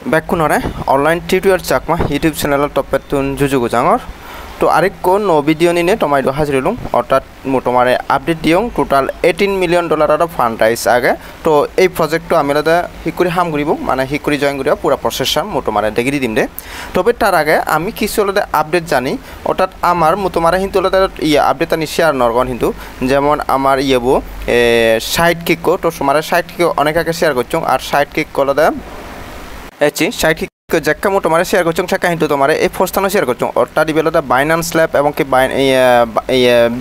Bakunore online tutorial Chakma YouTube channel topetun jujugu jangor to arikko no video ni ne tomai do hajrilum ortat motomare update diong total $18 million ar fund raise age to ei project to amilada hikuri ham guribo mane hikuri join guriba pura process motomare degiri dimde tobe tar age ami kisolode update jani ortat amar motomare hintolode iya update ani share norgon hintu jemon amar yebo site kick ko to somare site kick onek age share korchung ar site kick kolode echi site kick Chakma তোমারে share করছং Chakma কিন্তু তোমারে এই ফোরস্থানো share করছং অর্থাৎ দিবেলদা Binance lab এবং কি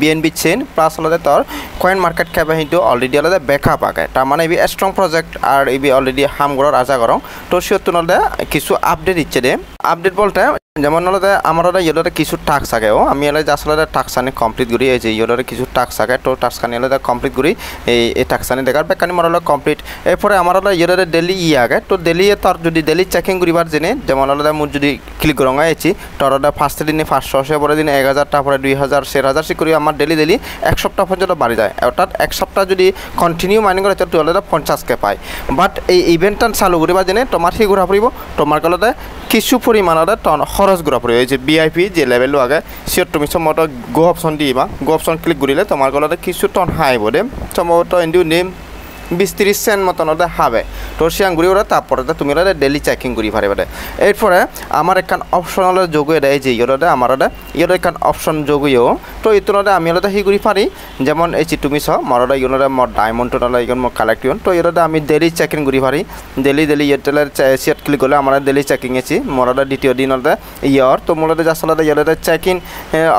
BNB chain plus হলদে তোর coin market cap কিন্তু অলরেডি হলদে ব্যাকআপ আগে তার মানে এই স্ট্রং প্রজেক্ট আর এই অলরেডি হাম গড় আশা করং তো সিওর হলদে কিছু আপডেট দিচ্ছে দে আপডেট বলতে যেমন হলদে আমারদা ইয়োলদে কিছু টাস্ক আগে ও আমি হলদে আসলে টাস্ক আনি কমপ্লিট করি এই যে ইয়োলদে কিছু টাস্ক আগে তো টাস্ক আনি হলদে কমপ্লিট করি এই টাস্ক আনি দেখার বেকানি মরলে কমপ্লিট এরপরে আমারদা ইয়োলদে ডেইলি আগে তো ডেইলি তোর যদি ডেইলি চেকিং করিবার জেনে যেমন হলদে মুজ যদি ক্লিক করং আইছি তোরদা ফার্স্ট দিনে 500 পরে দিনে 1000 তারপরে 2000 4000 সি করি আমার ডেইলি এক সপ্তাহ পর্যন্ত বাড়ি যায় অর্থাৎ এক সপ্তাহ যদি কন্টিনিউ মাইনিং করে তো হলদে 50 কে পায় বাট এই ইভেন্টটা চালু করিবা জেনে তোমার হি ঘুরা পড়িব তোমার কলদে কিছু পৰিমাণৰ টন খৰচ ঘূৰা পৰিব এই যে ভিআইপি যে লেভেলটো আগে সিওৰ তুমি সম্ভবত গো অপশন দিবা গো অপশন ক্লিক কৰিলে তোমাৰ কলতে কিছু টন হাই বদে সম্ভবত ইন্ডিউ নেম 20-30 সেন্ট মতন হবে তো সিয়াং ঘুরি ওরা তারপরে তুমি ডেইলি চেকিং করি পারিবে এরপরে আমার একখান অপশন হলো যোগ এই যে ইয়োরে আমার ইয়োরে একখান অপশন যোগইও তো ইতনতে আমি হলো হি করি পারি যেমন এই যে তুমি স মরদা ইয়োরে মর ডায়মন্ড টোটাল ইগন মর কালেক্টিয়ন তো ইয়োরে আমি ডেইলি চেকিং করি পারি ডেইলি ইয়েটেলের সেট ক্লিক করলে আমার ডেইলি চেকিং এছি মরদা দ্বিতীয় দিন হলে ইয়ার তো মরদা আসলে ইয়োরে চেকিং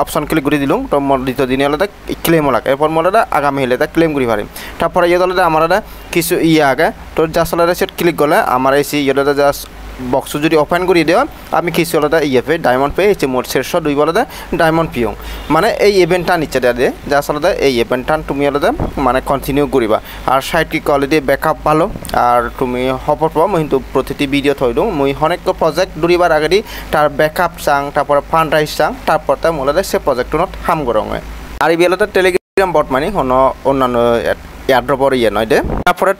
অপশন ক্লিক করে দিলুম তো মর দ্বিতীয় দিন হলে ক্লেম লাগে এরপর মরদা আগামী হলে ক্লেম করি পারি তারপরে ইয়ে আমার কিছু আগে তো আসলে সেট ক্লিক করলে আমার এই ইয়েটা জাস্ট বক্স যদি ওপেন করে দেওয়া আমি কিছু আলাদা ইয়ে ডায়মন্ড পেয়ে এসে মোট 602 বলতে ডায়মন্ড পিও মানে এই ইভেন্টটা নিচ্ছে দিয়ে যা আসলে এই ইভেন্টটা তুমি আলাদা মানে কন্টিনিউ করিবা আর সাইট কি কোয়ালিটি ব্যাকআপ ভালো আর তুমি খবর পাবা মই কিন্তু প্রতিটি ভিডিও থই দিও মই অনেক প্রজেক্ট দূরিবার আগে তার ব্যাকআপ চাং তারপর ফান্ড রাইজ চাং তারপর তা মূলত সে প্রজেক্টনত হাম করং আর এই বেলাতে টেলিগ্রাম বট মানে অন্যান্য airdrop or ইয়ে নয় দে তারপরে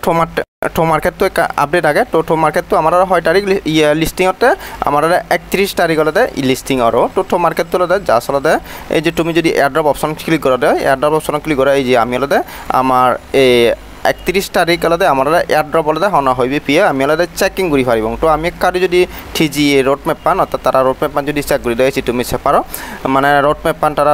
টো মার্কেট তো আপডেট আগে তো টো মার্কেট তো আমার 6 তারিখ লিস্টিং হতে আমার 31 তারিখ হলে লিস্টিং আরো তো টো মার্কেট তো হলে যা আসলে এই যে তুমি যদি airdrop অপশন ক্লিক করে দাও airdrop অপশন ক্লিক করে এই যে আমি হলে আমার এই 31 তারিখ আলাদা আমার airdrop আলাদা হনা হইবে পিয়া আমি আলাদা চেকিং করি পারিব তো আমি কারি যদি ঠিজি রোড ম্যাপ পান অর্থাৎ তারা রোড ম্যাপ পান যদি চেক করি দেয় তুমি সে পারো মানে রোড ম্যাপ পান তারা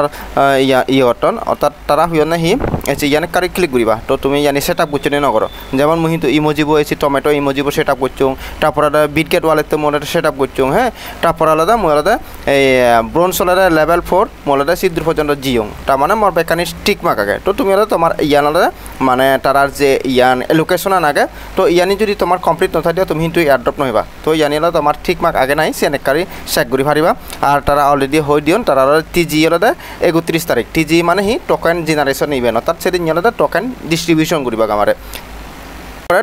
অটন অর্থাৎ তারা হইও না হি এসে ইয়ানে কারি ক্লিক করিবা তো তুমি ইয়ানি সেটআপ করছো না করো যেমন মুই তো ইমোজিবো এসে টমেটো ইমোজিবো সেটআপ করছো তারপর বিটগেট ওয়ালেট তো মোলে সেটআপ করছো হ্যাঁ তারপর আলাদা মই আলাদা এই ব্রোঞ্জ আলাদা লেভেল 4 মোলাদা সিদ্ধ পর্যন্ত জিও তার মানে মোর বেকানি স্টিক মাক আগে তো তুমি আলাদা তোমার ইয়ান আলাদা মানে তারার যে ইয়ান লোকেশন আগে তো ইয়ানি যদি তোমার কমপ্লিট না থাকে তুমি কিন্তু এয়ারড্রপ নহবা তো ইয়ানি হলো তোমার ঠিক মাক আগে নাই সেনেকারি চেক করি পারিবা আর তারা অলরেডি হই দিও তারা টিজি হলো 31 তারিখ টিজি মানে হি টোকেন জেনারেশন ইভেন্ট অর্থাৎ সেদিন হলো টোকেন ডিস্ট্রিবিউশন করিবা আমারে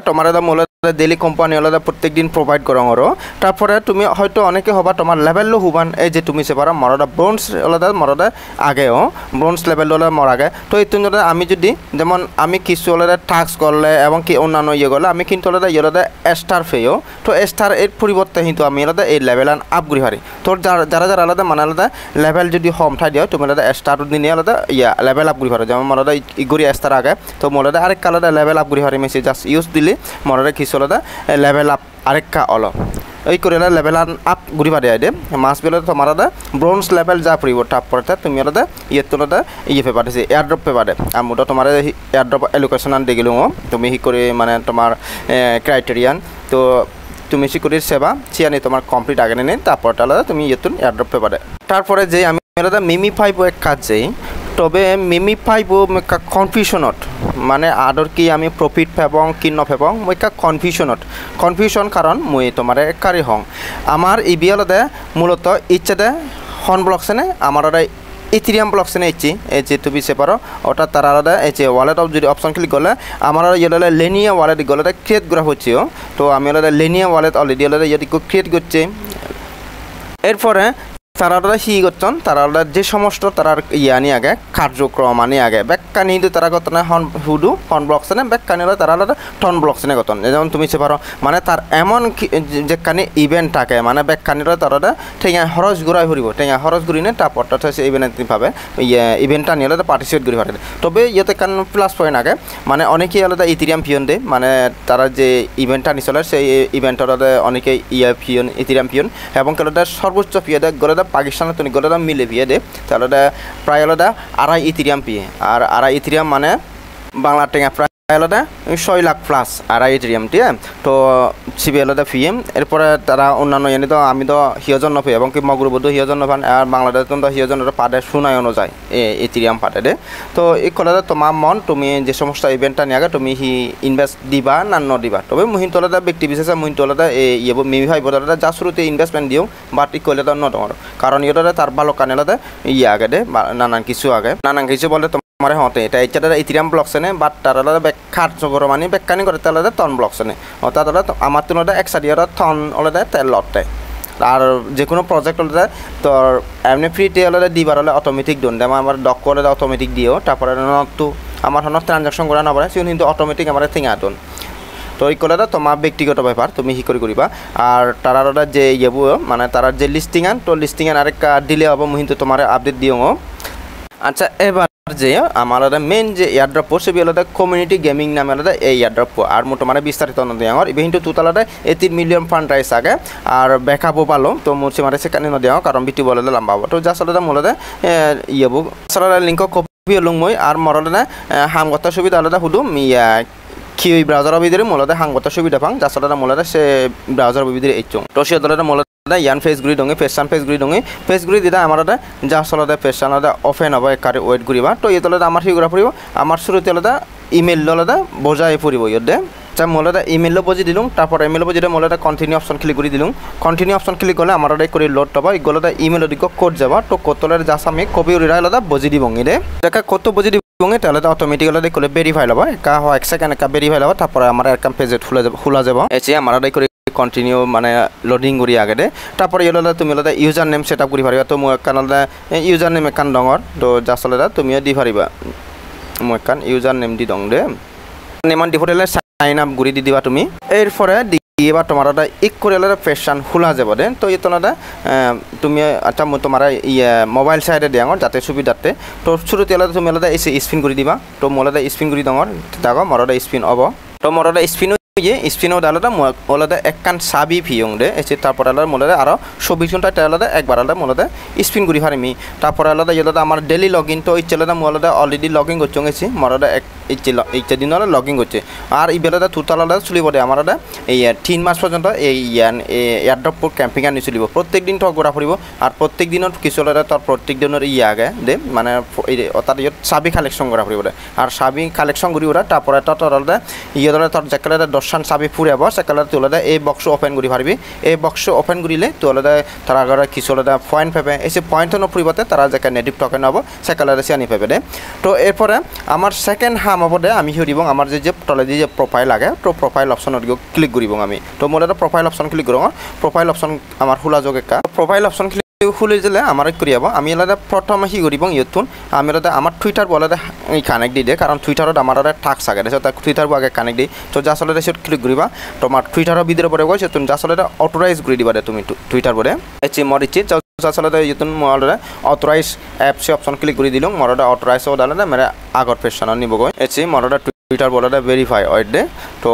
তোমার মূল ডেইলি কোম্পানি আলাদা প্রত্যেক দিন প্রোভাইড করং আর তারপরে তুমি হয়তো অনেকে হবা তোমার লেভেল হুবান এই যে তুমি সে পারা মরদা ব্রোঞ্জ আলাদা মরদা আগেও ব্রোঞ্জ লেভেল হলে মর আগে তো এই তুলনায় আমি যদি যেমন আমি কিছু আলাদা টাস্ক করলে এবং কি অন্যান্য ইয়ে করলে আমি কিন্তু আলাদা আলাদা স্টার পেয়েও তো স্টার এর পরিবর্তে কিন্তু আমি আলাদা এই লেভেল আপ করি পারি তোর যারা যারা আলাদা মানে আলাদা লেভেল যদি কম ঠাই দিও তুমি আলাদা স্টার দিনে আলাদা ইয়া লেভেল আপ করি পারো যেমন মরদা ইগরি স্টার আগে তো মরদা আরেক আলাদা লেভেল আপ করি পারি মেসেজ জাস্ট ইউজ দিলে মরদা কিছু আলাদা লেভেল আপ আরেকটা অল এই করে লেভেল আপ ঘুরি পারে আইডে মাস বেলে তোমার ব্রোঞ্জ লেভেল যা পড়ব তারপরে তুমি আলাদা ইয়ে তোলাদা ইয়ে পেপার আছে এয়ারড্রপ পেপারে আমি তো তোমার এয়ারড্রপ এলোকেশন আন দিয়ে গেলুম তুমি হি করে মানে তোমার ক্রাইটেরিয়ান তো তুমি সি করে সেবা সিয়ানি তোমার কমপ্লিট আগে নেই তারপরটা আলাদা তুমি ইয়ে তুন এয়ারড্রপ পেপারে তারপরে যে আমি আলাদা মিমি 5 এক কাজ যাই তবে মিমি 5 কনফিউশনত মানে আদর কি আমি প্রফিট পাবং কি নপাবং মই কনফিউশন কারণ মই তোমার কারি হং আমার এই বিয়ালতে মূলত ইচ্ছাতে হন ব্লকসেনে আমার ইথিরিয়াম ব্লকসেনে ইচ্ছি এই যে তুমি সে পারো ওটা তার আলাদা এই যে ওয়ালেট অফ যদি অপশন ক্লিক করলে আমার ইয়ে লেনিয়া ওয়ালেট গেলে ক্রিয়েট করা হচ্ছে তো আমি আলাদা লেনিয়া ওয়ালেট অলরেডি আলাদা ইয়ে ক্রিয়েট করছে এরপরে তারা হি করছেন তারা যে সমস্ত তারার ইয়ানি আগে কার্যক্রম আনি আগে ব্যাখ্যানি কিন্তু তারা গতনে হন হুডু হন ব্লকসেনে ব্যাখ্যানি হলে তারা টন ব্লকসেনে গতন যেমন তুমি সে পারো মানে তার এমন যেখানে ইভেন্ট থাকে মানে ব্যাখ্যানির তারা ঠিক হরস ঘুরাই ফুরিব ঠিক হরস ঘুরিনে তারপরটা হচ্ছে ইভেন্ট ভাবে ইভেন্টটা নিয়ে পার্টিসিপেট করে পারে তবে ইয়েতে কারণ প্লাস পয়েন্ট আগে মানে অনেকেই আলাদা ইথিরিয়াম পিয়ন দেয় মানে তারা যে ইভেন্টটা নিচলে সেই ইভেন্টের অনেকেই পিয়ন ইথিরিয়াম পিয়ন এবং কেলোটা সর্বোচ্চ পিয়ে দেয় গলে পাকিস্তানের তুমি গলে মিলে পিয়ে দে তাহলে প্রায় আলাদা আড়াই ইথিরিয়াম পিয়ে আর আড়াই ইথিরিয়াম মানে বাংলা টেঙা প্রায় আলাদা 6 লাখ প্লাস আড়াই ইথিরিয়াম ঠিক তো সিবি আলাদা ফি এরপরে তারা অন্যান্য এনে তো আমি তো হিয়জন ফি এবং কি মগরুবদ্ধ হিয়জন ফান আর বাংলাদেশ তো হিয়জন পাঠে শোনায় অনুযায়ী ইথিরিয়াম পাঠে দে তো এই কলে তোমার মন তুমি যে সমস্ত ইভেন্টটা নিয়ে তুমি হি ইনভেস্ট দিবা না দিবা তবে মুহিন্ত আলাদা ব্যক্তি বিশেষে মুহিন্ত আলাদা ইয়ে মিমি ভাই বোধ যা শুরুতে ইনভেস্টমেন্ট দিও বাট ই কলে তো নতমর কারণ ইয়ে তার ভালো কানে আলাদা ইয়ে আগে দে নানান কিছু বলে মারে হতে এটা এটা ইথিরিয়াম ব্লকসেনে বাট তারা কার্যকর মানে ব্যাখ্যানি করে তাহলে টন ব্লকসেনে অর্থাৎ আমার তো একসাথে টন আলাদা তেল লটে আর যে কোনো প্রজেক্ট হলে তোর এমনি ফ্রিতে হলে দিবার হলে অটোমেটিক দোন যেমন আমার ডক করে অটোমেটিক দিও তারপরে নতো আমার ট্রানজাকশন করা না পারে সে কিন্তু অটোমেটিক আমার থিঙা দোন তো এই কলে তোমার ব্যক্তিগত ব্যাপার তুমি হি করিবা আর তারা যে ইয়েবু মানে তারা যে লিস্টিং আন তো লিস্টিং আন আরেক দিলে হবো কিন্তু তোমার আপডেট দিও আচ্ছা এবার যে আমার মেন যে এয়ারড্রপ সে আলাদা কমিউনিটি গেমিং নামে আলাদা এই এয়ারড্রপ আর মোটো মানে বিস্তারিত নদীয়াঙর ইভেন কিন্তু তুত আলাদা 18 মিলিয়ন ফান্ড রাইস আগে আর ব্যাকআপও পালো তো মোট মারে সেখানে নদীয়াঙ কারণ বিটি বলে লম্বা তো যা আলাদা মূলত ইয়েবু আসলে লিঙ্ক কপি লুং মই আর মরলে হামগত সুবিধা আলাদা হুদু কিউই ব্রাউজার ভিতরে মূলত হামগত সুবিধা পাং যা আলাদা মূলত সে ব্রাউজার ভিতরে এইচং তো সে আলাদা মূলত ইয়ান ফেস গুড়ি দঙে ফেসান ফেস গুড়ি দিদা আমার যা আসলে ফেসান অফেন হব একারে ওয়েট করিবা তো এই তলে আমার সিগুড়া ফুরিব আমার শুরুতে আলাদা ইমেল আলাদা বজাই ফুরিব ইয়ে আচ্ছা মূলত ইমেল বজি দিলুম তারপর ইমেল বজিতে মূলত কন্টিনিউ অপশন ক্লিক করে দিলুম কন্টিনিউ অপশন ক্লিক করলে আমার করে লোড পাবো এগুলো ইমেল দিকে কোড যাব তো কোতলের যা আমি কপি উড়া আলাদা বজি দিব রে দেখা কত বজি দিব তাহলে অটোমেটিক আলাদা করে ভেরিফাই লব একা হয় 1 সেকেন্ড একা ভেরিফাই লব তারপরে আমার একাম পেজে খোলা যাব এসে আমার করে কন্টিনিউ মানে লোডিং করি আগে দে তারপরে ইয়ে তুমি আলাদা ইউজার নেম সেট আপ করি পারিবা তো মই একান আলাদা ইউজার নেম একান ডঙর তো যা আলাদা তুমিও দি পারিবা মই একান ইউজার নেম দি দং দে নেমান দি ফটোলে সাইন আপ করি দি দিবা তুমি এরপরে এবার তোমার এক করে আলাদা ফেশন খোলা যাব দে তো এই তোলাদা তুমি আচ্ছা তোমার ইয়ে মোবাইল সাইডে দিয়াঙর যাতে সুবিধাতে তো শুরুতে আলাদা তুমি আলাদা এসে স্পিন করে দিবা তো মোলাদা স্পিন করে দঙর দেখো মরদা স্পিন হব তো মরদা স্পিন স্পিনও আলাদা আলাদা একখান সাবি ফিয়ং দে এসে তারপর আলাদা মোলাদা আরও 24 ঘন্টা আলাদা একবার আলাদা মোলাদা স্পিন করি পারিমি তারপর আলাদা আলাদা আমার ডেলি লগ ইন তো ইচ্ছে আলাদা মোলাদা অলরেডি লগ ইন করছো গেছি মরাদা ইচ্ছে দিন হলে লগ ইন করছে আর এই বেলাদা তুতাল আলাদা চলিব দে আমার এই 3 মাস পর্যন্ত এই এয়ারড্রপ ক্যাম্পিং আনি চলিব প্রত্যেক দিন তো ঘোরা ফুরিব আর প্রত্যেক দিনত কিছু আলাদা তোর প্রত্যেক দিনের আগে দে মানে তার সাবি কালেকশন করা ফুরিব দে আর সাবি কালেকশন করি ওরা তারপরে তোর আলাদা ইয়ে তোর যেকালে দর্শন সাবি ফুরাব সেকালে তুই আলাদা এই বক্স ওপেন করি পারবি এই বক্স ওপেন করিলে তুই আলাদা তার আগে কিছু আলাদা পয়েন্ট পাবে এসে পয়েন্ট নপরিবতে তারা যে নেটিভ টোকেন হব সেকালে সে আনি পাবে দে তো এরপরে আমার সেকেন্ড হাম হব দে আমি হরিব আমার যে তলে যে প্রোফাইল আগে তো প্রোফাইল অপশন ক্লিক করব আমি তো মোট প্রোফাইল অপশন ক্লিক করব প্রোফাইল অপশন আমার খোলা যোগ একা প্রোফাইল অপশন খুলে দিলে আমার করিয়াব আমি আলাদা প্রথম হি করব ইয়তুন আমি আলাদা আমার টুইটার বলাদা কানেক্ট দি দে কারণ টুইটারত আমার টাস্ক আগে দেছে টুইটার আগে কানেক্ট দি তো যা আসলে সেট ক্লিক করিবা তোমার টুইটারের ভিতরে পরে গেছে তুমি যা আসলে অথরাইজ করে দিবা দে তুমি টুইটার পরে এচি মরিচি আসলে ইয়তুন মোবাইলে অথরাইজ অ্যাপস অপশন ক্লিক করে দিলুম মরদা অথরাইজ ও দালে মেরে আগর পেশন নিব গই এচি মরদা টুইটার বলাদা ভেরিফাই ওয়েট দে তো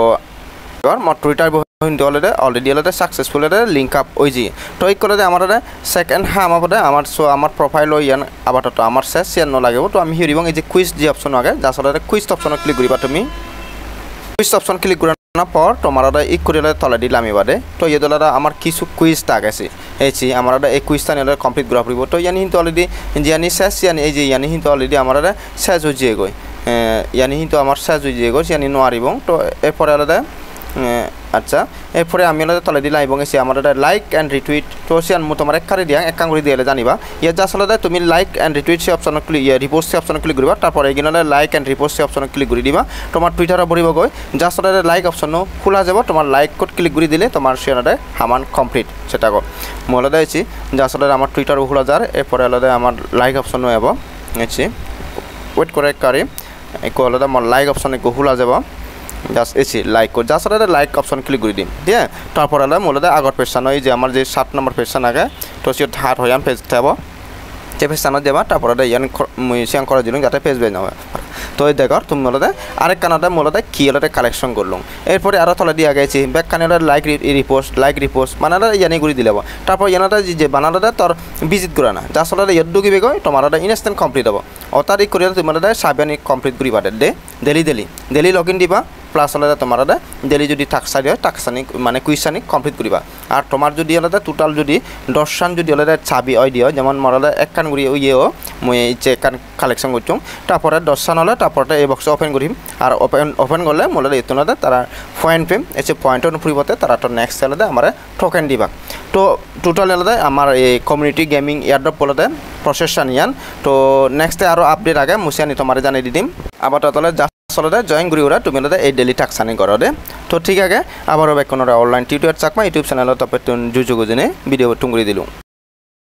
এবার মর টুইটার অলরেডি আলাদা সাকসেসফুল লিঙ্ক আপ ওই জি তো এই করে আমার সেকেন্ড হাম হবে আমার প্রোফাইল ইয়ান আবার তো আমার শেষ শেয়ার নলাগিব তো আমি হিরিব এই যে কুইজ যে অপশন আগে যা আসলে কুইজ অপশন ক্লিক করিবা তুমি কুইজ অপশন ক্লিক করার পর তোমার ই করিলে তলে দিলাম এবারে তো এই দলারা আমার কিছু কুইজ তাক আছে এইছি আমার এই কুইজটা নিলে কমপ্লিট করা পড়ব তো ইয়ানি কিন্তু অলরেডি জিয়ানি শেষ ইয়ানি এই যে ইয়ানি কিন্তু অলরেডি আমার শেষ হয়ে যাই গই ইয়ানি কিন্তু আমার শেষ হয়ে যাই গই ইয়ানি নোৱাৰিব তো এরপরে আলাদা আচ্ছা এরপরে আমি হলো তলে দিলাম এবং এসে আমার লাইক অ্যান্ড রিটুইট তো সে আমি তোমার একখারে দিয়া এক কাঙ্গুরি দিয়ে জানিবা ইয়ে যা আসলে তুমি লাইক অ্যান্ড রিটুইট সে অপশন ক্লিক রিপোস্ট সে অপশন ক্লিক করিবা তারপরে এখানে লাইক অ্যান্ড রিপোস্ট সে অপশন ক্লিক করে দিবা তোমার টুইটারে ভরিব গই যা আসলে লাইক অপশন খোলা যাব তোমার লাইক কোড ক্লিক করে দিলে তোমার সেটা হামান কমপ্লিট সেটা গো মূলত দিয়েছি যা আসলে আমার টুইটার খোলা যার এরপরে আলাদা আমার লাইক অপশন যাব নিচ্ছি ওয়েট করে কারি একটু আলাদা আমার লাইক অপশন একটু খোলা যাব জাস্ট এসি লাইক কর জাস্ট আলাদা লাইক অপশন ক্লিক করে দিম দিয়ে তারপর আলাদা মূলত আগর পেশান ওই যে আমার যে 7 নম্বর পেশান আগে তো সে হার হয়ে পেজ থাকব যে পেশানো দেবা তারপরে ইয়ান সিয়াং করে দিলাম যাতে পেজ বেজ না হয় তো এই দেখো তুমি মূলত আরেক কানাডা মূলত কি হলো কালেকশন করলাম এরপরে আরও তলে দিয়া গেছি ব্যাক কানাডা লাইক রিপোস্ট মানে ইয়ানি করে দিলে তারপর ইয়ানাটা যে বানাটা তোর ভিজিট করে না যা আসলে ইয়াত ঢুকিবে গই তোমার ইনস্ট্যান্ট কমপ্লিট হব অতারিখ করে তোমার সাবিয়ানি কমপ্লিট করি পারে ডেলি লগ ইন দিবা প্লাস আলাদা তোমার ডেলি যদি টাকসানি হয় টাকসানি মানে কুইসানি কমপ্লিট করিবা আর তোমার যদি আলাদা টোটাল যদি 10 যদি আলাদা ছাবি হয় দিও যেমন মরাদা এক কান করি ইয়েও মুই যে কান কালেকশন করছুম তারপরে 10 হলে তারপরে এই বক্স ওপেন করিম আর ওপেন করলে মূলত এত আলাদা তারা পয়েন্ট পেম এসে পয়েন্টের পরিবর্তে তারা তো নেক্সট আলাদা আমার টোকেন দিবা তো টোটাল আলাদা আমার এই কমিউনিটি গেমিং এয়ারড্রপ বলতে প্রসেসটা নিয়ান তো নেক্সটে আরও আপডেট আগে মুসিয়ানি তোমার জানিয়ে দিম আবার তাহলে আসলে জয়েন করি ওরা তুমি এই ডেলি টাকসানি করো দে তো ঠিক আছে আবারও কোনো online tutorial Chakma YouTube channel তপে জুজুগো জেনে ভিডিও টুঙ্গুরি দিলুম